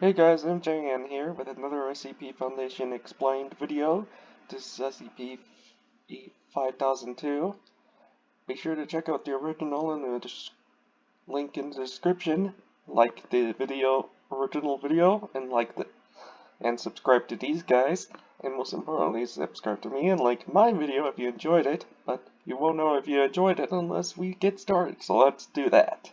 Hey guys, I'm JN here with another SCP Foundation Explained video. This is SCP-5002. Be sure to check out the original in the link in the description. Like the original video, and subscribe to these guys. And most importantly, subscribe to me and like my video if you enjoyed it. But you won't know if you enjoyed it unless we get started, so let's do that.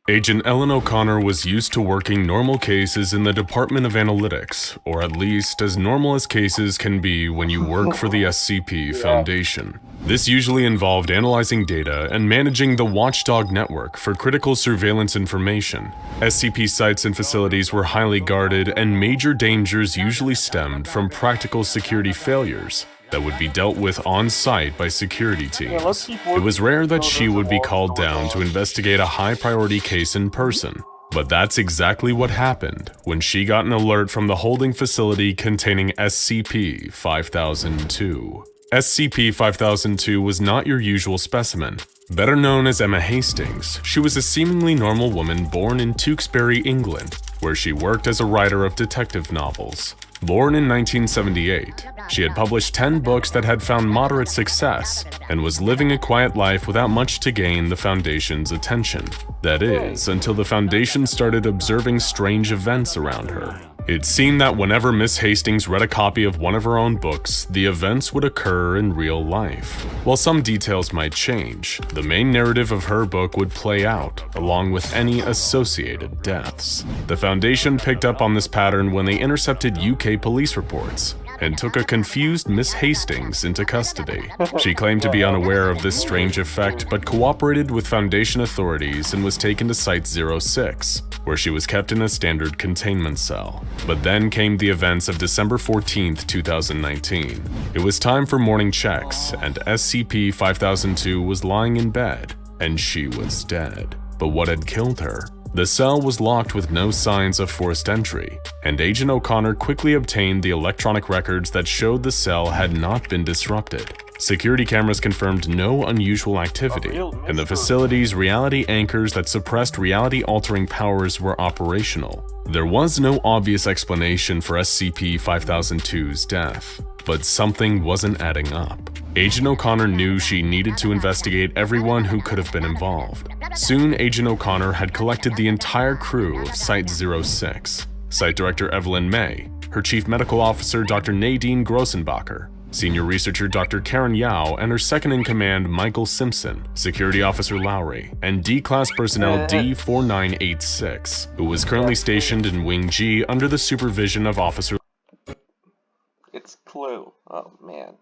Agent Ellen O'Connor was used to working normal cases in the Department of Analytics, or at least as normal as cases can be when you work for the SCP Foundation. This usually involved analyzing data and managing the Watchdog network for critical surveillance information. SCP sites and facilities were highly guarded, and major dangers usually stemmed from practical security failures that would be dealt with on-site by security teams. It was rare that she would be called down to investigate a high-priority case in person, but that's exactly what happened when she got an alert from the holding facility containing SCP-5002. SCP-5002 was not your usual specimen. Better known as Emma Hastings, she was a seemingly normal woman born in Tewkesbury, England, where she worked as a writer of detective novels. Born in 1978, she had published 10 books that had found moderate success and was living a quiet life without much to gain the Foundation's attention. That is, until the Foundation started observing strange events around her. It seemed that whenever Miss Hastings read a copy of one of her own books, the events would occur in real life. While some details might change, the main narrative of her book would play out, along with any associated deaths. The Foundation picked up on this pattern when they intercepted UK police reports and took a confused Miss Hastings into custody. She claimed to be unaware of this strange effect, but cooperated with Foundation authorities and was taken to Site-06, where she was kept in a standard containment cell. But then came the events of December 14th, 2019. It was time for morning checks, and SCP-5002 was lying in bed, and she was dead. But what had killed her? The cell was locked with no signs of forced entry, and Agent O'Connor quickly obtained the electronic records that showed the cell had not been disrupted. Security cameras confirmed no unusual activity, and the facility's reality anchors that suppressed reality-altering powers were operational. There was no obvious explanation for SCP-5002's death, but something wasn't adding up. Agent O'Connor knew she needed to investigate everyone who could have been involved. Soon, Agent O'Connor had collected the entire crew of Site-06, Site Director Evelyn May, her Chief Medical Officer Dr. Nadine Grossenbacher, Senior Researcher Dr. Karen Yao, and her Second-in-Command Michael Simpson, Security Officer Lowry, and D-Class Personnel D-4986, who was currently stationed in Wing G under the supervision of Officer... It's Clue. Oh man.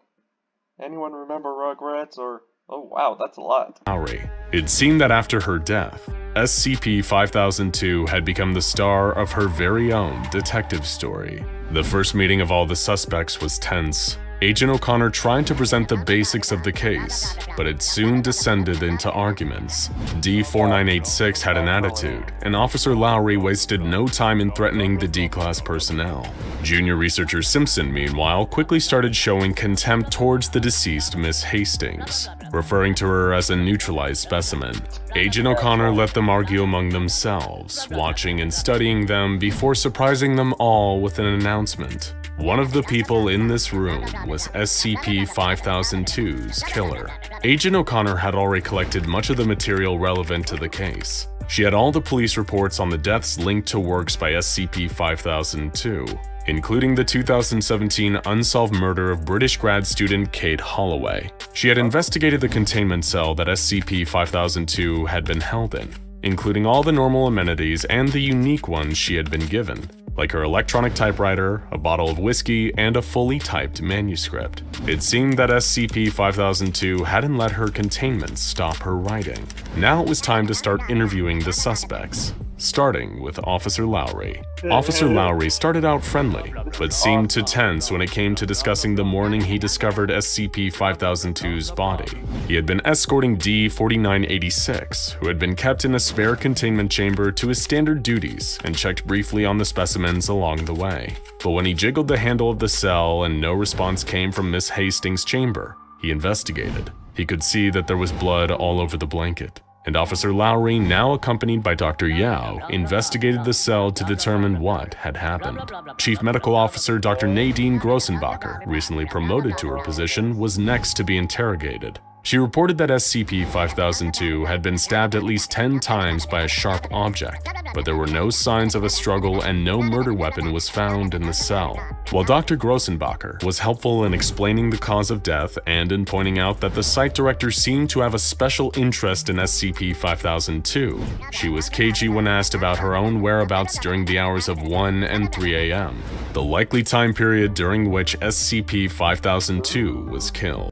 Anyone remember Rugrats or... Oh wow, that's a lot. Lowry. It seemed that after her death, SCP-5002 had become the star of her very own detective story. The first meeting of all the suspects was tense. Agent O'Connor tried to present the basics of the case, but it soon descended into arguments. D-4986 had an attitude, and Officer Lowry wasted no time in threatening the D-Class personnel. Junior Researcher Simpson, meanwhile, quickly started showing contempt towards the deceased Miss Hastings, referring to her as a neutralized specimen. Agent O'Connor let them argue among themselves, watching and studying them before surprising them all with an announcement. One of the people in this room was SCP-5002's killer. Agent O'Connor had already collected much of the material relevant to the case. She had all the police reports on the deaths linked to works by SCP-5002, including the 2017 unsolved murder of British grad student Kate Holloway. She had investigated the containment cell that SCP-5002 had been held in, including all the normal amenities and the unique ones she had been given, like her electronic typewriter, a bottle of whiskey, and a fully typed manuscript. It seemed that SCP-5002 hadn't let her containment stop her writing. Now it was time to start interviewing the suspects, starting with Officer Lowry. Officer Lowry started out friendly, but seemed to tense when it came to discussing the morning he discovered SCP-5002's body. He had been escorting D-4986, who had been kept in a spare containment chamber, to his standard duties and checked briefly on the specimens along the way. But when he jiggled the handle of the cell and no response came from Miss Hastings' chamber, he investigated. He could see that there was blood all over the blanket. and Officer Lowry, now accompanied by Dr. Yao, investigated the cell to determine what had happened. Chief Medical Officer Dr. Nadine Grossenbacher, recently promoted to her position, was next to be interrogated. She reported that SCP-5002 had been stabbed at least 10 times by a sharp object, but there were no signs of a struggle and no murder weapon was found in the cell. While Dr. Grossenbacher was helpful in explaining the cause of death and in pointing out that the site director seemed to have a special interest in SCP-5002, she was cagey when asked about her own whereabouts during the hours of 1 and 3 a.m., the likely time period during which SCP-5002 was killed.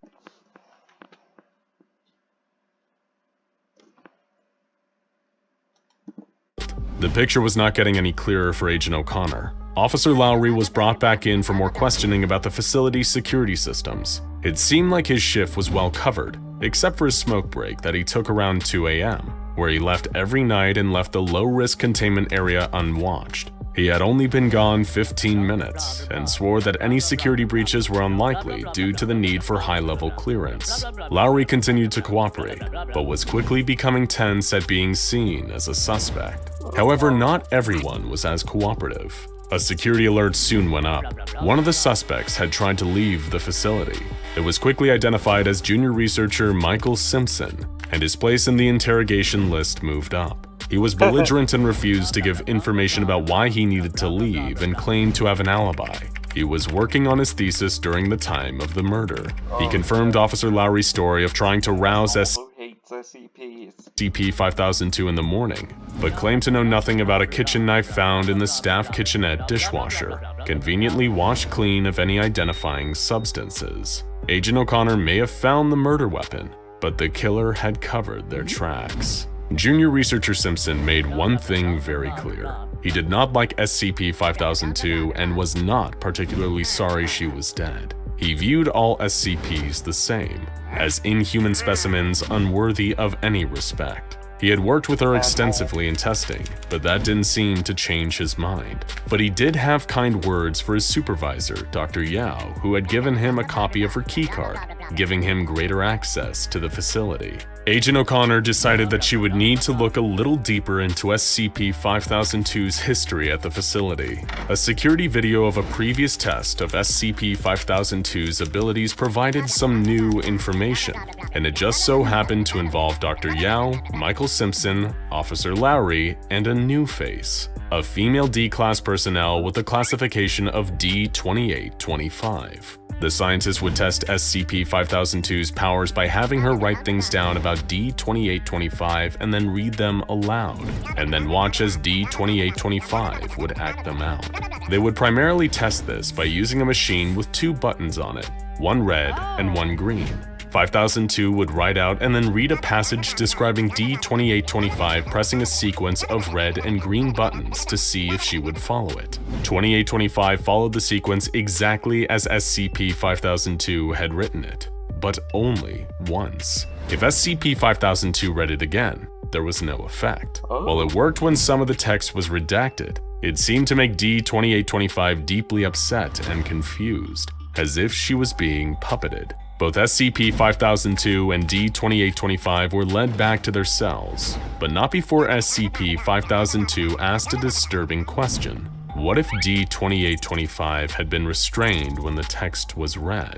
The picture was not getting any clearer for Agent O'Connor. Officer Lowry was brought back in for more questioning about the facility's security systems. It seemed like his shift was well covered, except for a smoke break that he took around 2 a.m., where he left every night and left the low-risk containment area unwatched. He had only been gone 15 minutes and swore that any security breaches were unlikely due to the need for high-level clearance. Lowry continued to cooperate, but was quickly becoming tense at being seen as a suspect. However, not everyone was as cooperative. A security alert soon went up. One of the suspects had tried to leave the facility. It was quickly identified as junior researcher Michael Simpson, and his place in the interrogation list moved up. He was belligerent and refused to give information about why he needed to leave and claimed to have an alibi. He was working on his thesis during the time of the murder. He confirmed Officer Lowry's story of trying to rouse SCP-5002 in the morning, but claimed to know nothing about a kitchen knife found in the staff kitchenette dishwasher, conveniently washed clean of any identifying substances. Agent O'Connor may have found the murder weapon, but the killer had covered their tracks. Junior researcher Simpson made one thing very clear. He did not like SCP-5002 and was not particularly sorry she was dead. He viewed all SCPs the same, as inhuman specimens unworthy of any respect. He had worked with her extensively in testing, but that didn't seem to change his mind. But he did have kind words for his supervisor, Dr. Yao, who had given him a copy of her keycard, giving him greater access to the facility. Agent O'Connor decided that she would need to look a little deeper into SCP-5002's history at the facility. A security video of a previous test of SCP-5002's abilities provided some new information, and it just so happened to involve Dr. Yao, Michael Simpson, Officer Lowry, and a new face, a female D-Class personnel with a classification of D-2825. The scientist would test SCP-5002's powers by having her write things down about D-2825 and then read them aloud, and then watch as D-2825 would act them out. They would primarily test this by using a machine with 2 buttons on it, one red and one green. 5002 would write out and then read a passage describing D-2825 pressing a sequence of red and green buttons to see if she would follow it. 2825 followed the sequence exactly as SCP-5002 had written it, but only once. If SCP-5002 read it again, there was no effect. While it worked when some of the text was redacted, it seemed to make D-2825 deeply upset and confused, as if she was being puppeted. Both SCP-5002 and D-2825 were led back to their cells, but not before SCP-5002 asked a disturbing question. What if D-2825 had been restrained when the text was read?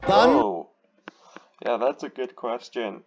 Oh, yeah, that's a good question.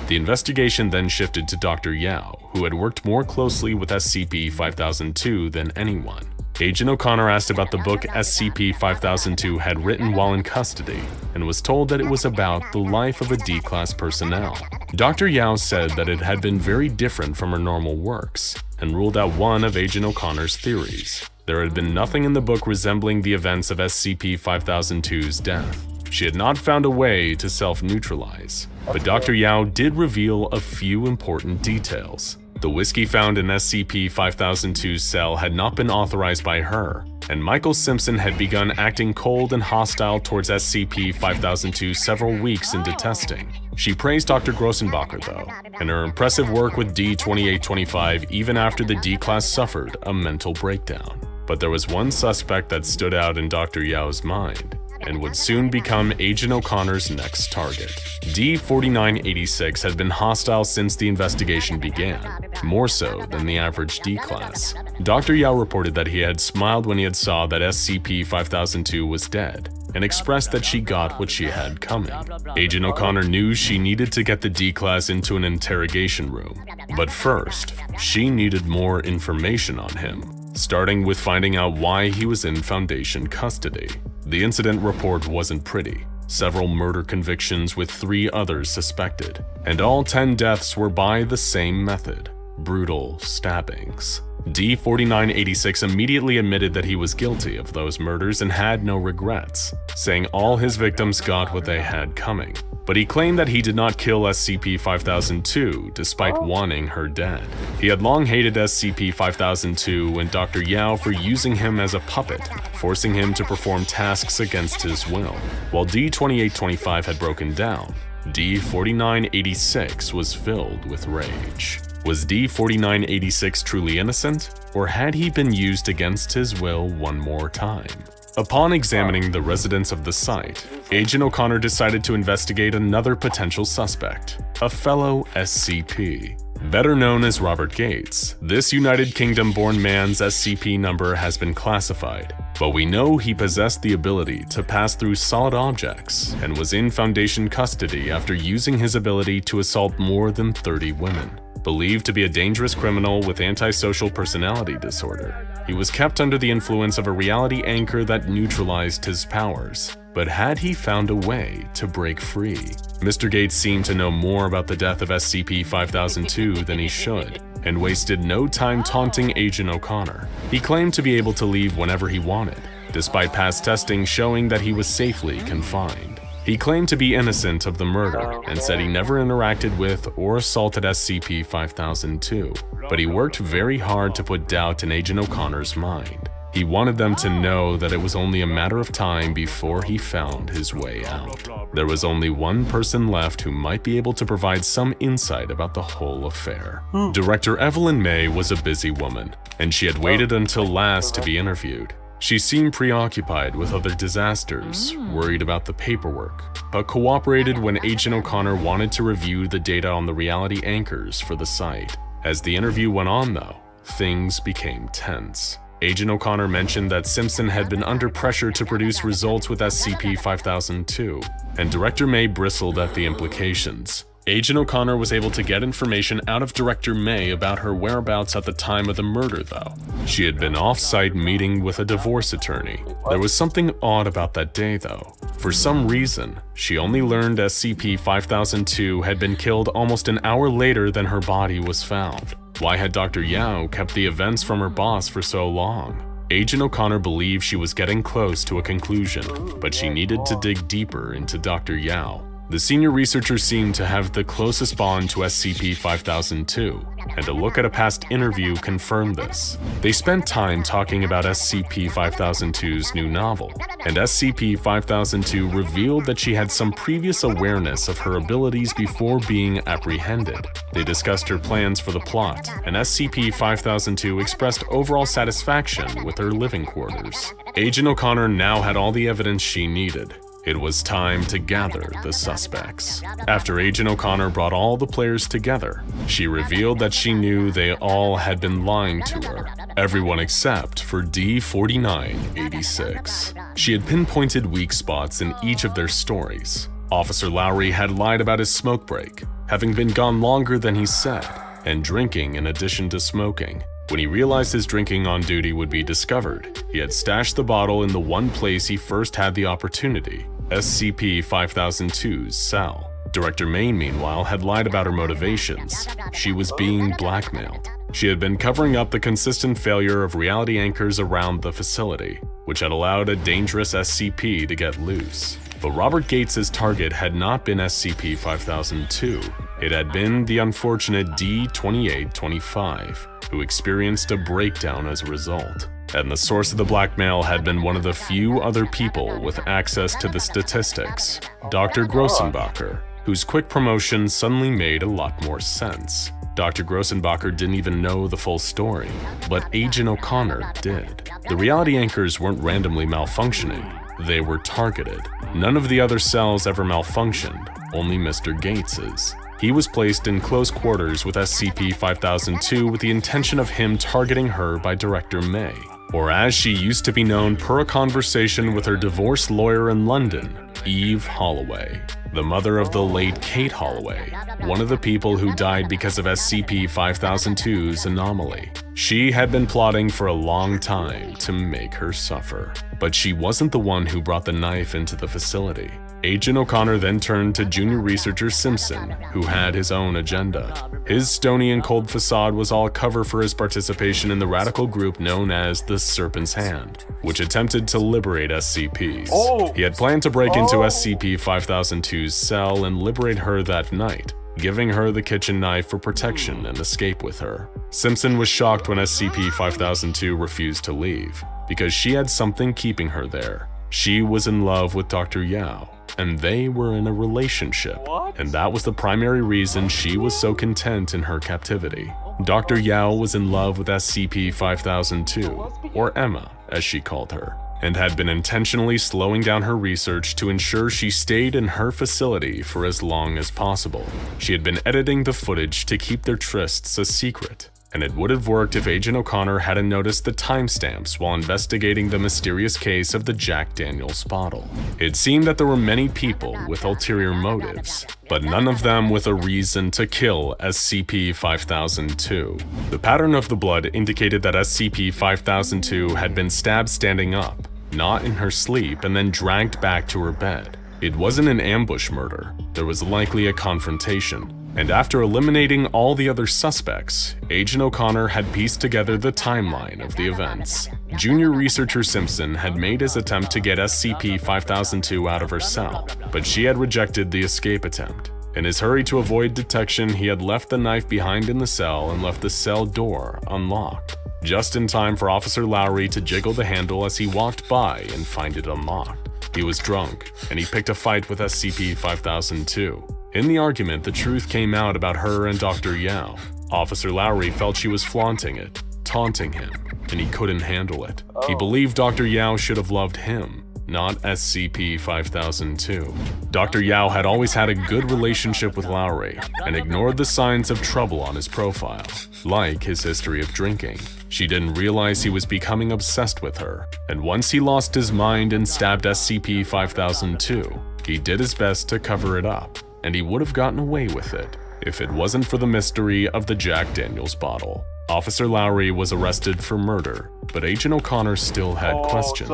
The investigation then shifted to Dr. Yao, who had worked more closely with SCP-5002 than anyone. Agent O'Connor asked about the book SCP-5002 had written while in custody, and was told that it was about the life of a D-Class personnel. Dr. Yao said that it had been very different from her normal works, and ruled out one of Agent O'Connor's theories. There had been nothing in the book resembling the events of SCP-5002's death. She had not found a way to self-neutralize, but Dr. Yao did reveal a few important details. The whiskey found in SCP-5002's cell had not been authorized by her, and Michael Simpson had begun acting cold and hostile towards SCP-5002 several weeks into testing. She praised Dr. Grossenbacher, though, and her impressive work with D-2825 even after the D-Class suffered a mental breakdown. But there was one suspect that stood out in Dr. Yao's mind, and would soon become Agent O'Connor's next target. D-4986 had been hostile since the investigation began, more so than the average D-class. Dr. Yao reported that he had smiled when he had saw that SCP-5002 was dead, and expressed that she got what she had coming. Agent O'Connor knew she needed to get the D-class into an interrogation room, but first, she needed more information on him, starting with finding out why he was in Foundation custody. The incident report wasn't pretty. Several murder convictions with 3 others suspected, and all 10 deaths were by the same method: brutal stabbings. D-4986 immediately admitted that he was guilty of those murders and had no regrets, saying all his victims got what they had coming. But he claimed that he did not kill SCP-5002 despite wanting her dead. He had long hated SCP-5002 and Dr. Yao for using him as a puppet, forcing him to perform tasks against his will. While D-2825 had broken down, D-4986 was filled with rage. Was D-4986 truly innocent, or had he been used against his will one more time? Upon examining the residents of the site, Agent O'Connor decided to investigate another potential suspect, a fellow SCP. Better known as Robert Gates, this United Kingdom-born man's SCP number has been classified, but we know he possessed the ability to pass through solid objects and was in Foundation custody after using his ability to assault more than 30 women. Believed to be a dangerous criminal with antisocial personality disorder, he was kept under the influence of a reality anchor that neutralized his powers. But had he found a way to break free? Mr. Gates seemed to know more about the death of SCP-5002 than he should, and wasted no time taunting Agent O'Connor. He claimed to be able to leave whenever he wanted, despite past testing showing that he was safely confined. He claimed to be innocent of the murder and said he never interacted with or assaulted SCP-5002, but he worked very hard to put doubt in Agent O'Connor's mind. He wanted them to know that it was only a matter of time before he found his way out. There was only one person left who might be able to provide some insight about the whole affair. Director Evelyn May was a busy woman, and she had waited until last to be interviewed. She seemed preoccupied with other disasters, worried about the paperwork, but cooperated when Agent O'Connor wanted to review the data on the reality anchors for the site. As the interview went on though, things became tense. Agent O'Connor mentioned that Simpson had been under pressure to produce results with SCP-5002, and Director May bristled at the implications. Agent O'Connor was able to get information out of Director May about her whereabouts at the time of the murder though. She had been off-site meeting with a divorce attorney. There was something odd about that day though. For some reason, she only learned SCP-5002 had been killed almost an hour later than her body was found. Why had Dr. Yao kept the events from her boss for so long? Agent O'Connor believed she was getting close to a conclusion, but she needed to dig deeper into Dr. Yao. The senior researcher seemed to have the closest bond to SCP-5002, and a look at a past interview confirmed this. They spent time talking about SCP-5002's new novel, and SCP-5002 revealed that she had some previous awareness of her abilities before being apprehended. They discussed her plans for the plot, and SCP-5002 expressed overall satisfaction with her living quarters. Agent O'Connor now had all the evidence she needed. It was time to gather the suspects. After Agent O'Connor brought all the players together, she revealed that she knew they all had been lying to her. Everyone except for D-4986. She had pinpointed weak spots in each of their stories. Officer Lowry had lied about his smoke break, having been gone longer than he said, and drinking in addition to smoking. When he realized his drinking on duty would be discovered, he had stashed the bottle in the one place he first had the opportunity, SCP-5002's cell. Director Main, meanwhile, had lied about her motivations. She was being blackmailed. She had been covering up the consistent failure of reality anchors around the facility, which had allowed a dangerous SCP to get loose. But Robert Gates's target had not been SCP-5002. It had been the unfortunate D-2825, who experienced a breakdown as a result. And the source of the blackmail had been one of the few other people with access to the statistics, Dr. Grossenbacher, whose quick promotion suddenly made a lot more sense. Dr. Grossenbacher didn't even know the full story, but Agent O'Connor did. The reality anchors weren't randomly malfunctioning. They were targeted. None of the other cells ever malfunctioned, only Mr. Gates's. He was placed in close quarters with SCP-5002 with the intention of him targeting her by Director May, or as she used to be known per a conversation with her divorce lawyer in London, Eve Holloway, the mother of the late Kate Holloway, one of the people who died because of SCP-5002's anomaly. She had been plotting for a long time to make her suffer, but she wasn't the one who brought the knife into the facility. Agent O'Connor then turned to junior researcher Simpson, who had his own agenda. His stony and cold facade was all cover for his participation in the radical group known as the Serpent's Hand, which attempted to liberate SCPs. He had planned to break into SCP-5002's cell and liberate her that night, giving her the kitchen knife for protection and escape with her. Simpson was shocked when SCP-5002 refused to leave, because she had something keeping her there. She was in love with Dr. Yao, and they were in a relationship, and that was the primary reason she was so content in her captivity. Dr. Yao was in love with SCP-5002, or Emma, as she called her, and had been intentionally slowing down her research to ensure she stayed in her facility for as long as possible. She had been editing the footage to keep their trysts a secret, and it would have worked if Agent O'Connor hadn't noticed the timestamps while investigating the mysterious case of the Jack Daniels bottle. It seemed that there were many people with ulterior motives, but none of them with a reason to kill SCP-5002. The pattern of the blood indicated that SCP-5002 had been stabbed standing up, not in her sleep, and then dragged back to her bed. It wasn't an ambush murder. There was likely a confrontation. And after eliminating all the other suspects, Agent O'Connor had pieced together the timeline of the events. Junior researcher Simpson had made his attempt to get SCP-5002 out of her cell, but she had rejected the escape attempt. In his hurry to avoid detection, he had left the knife behind in the cell and left the cell door unlocked, just in time for Officer Lowry to jiggle the handle as he walked by and find it unlocked. He was drunk, and he picked a fight with SCP-5002. In the argument, the truth came out about her and Dr. Yao. Officer Lowry felt she was flaunting it, taunting him, and he couldn't handle it. He believed Dr. Yao should have loved him, not SCP-5002. Dr. Yao had always had a good relationship with Lowry and ignored the signs of trouble on his profile, like his history of drinking. She didn't realize he was becoming obsessed with her, and once he lost his mind and stabbed SCP-5002, he did his best to cover it up, and he would have gotten away with it if it wasn't for the mystery of the Jack Daniels bottle. Officer Lowry was arrested for murder, but Agent O'Connor still had questions.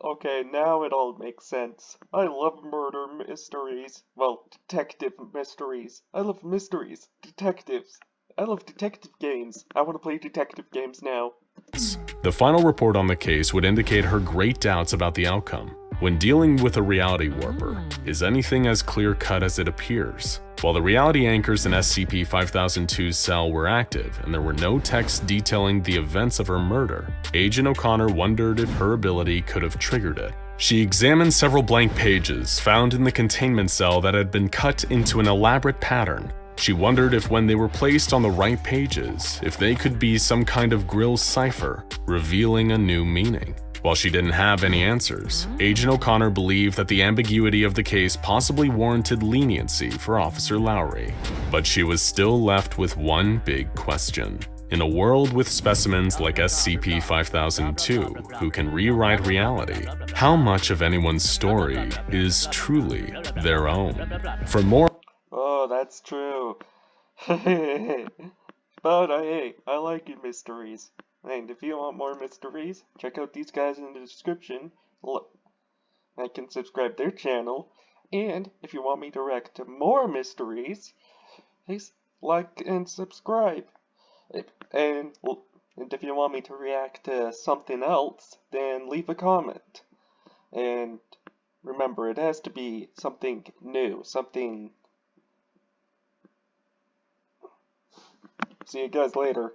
Okay, now it all makes sense. I love murder mysteries. Well, detective mysteries. I love mysteries. Detectives. I love detective games. I want to play detective games now. The final report on the case would indicate her great doubts about the outcome. When dealing with a reality warper, is anything as clear-cut as it appears? While the reality anchors in SCP-5002's cell were active and there were no texts detailing the events of her murder, Agent O'Connor wondered if her ability could have triggered it. She examined several blank pages found in the containment cell that had been cut into an elaborate pattern. She wondered if when they were placed on the right pages, if they could be some kind of Grill cipher, revealing a new meaning. While she didn't have any answers, Agent O'Connor believed that the ambiguity of the case possibly warranted leniency for Officer Lowry. But she was still left with one big question. In a world with specimens like SCP-5002, who can rewrite reality, how much of anyone's story is truly their own? For more— Oh, that's true. But I like your mysteries. And if you want more mysteries, check out these guys in the description. Look, I can subscribe their channel. And if you want me to react to more mysteries, please like and subscribe. And if you want me to react to something else, then leave a comment. And remember, it has to be something new, something... See you guys later.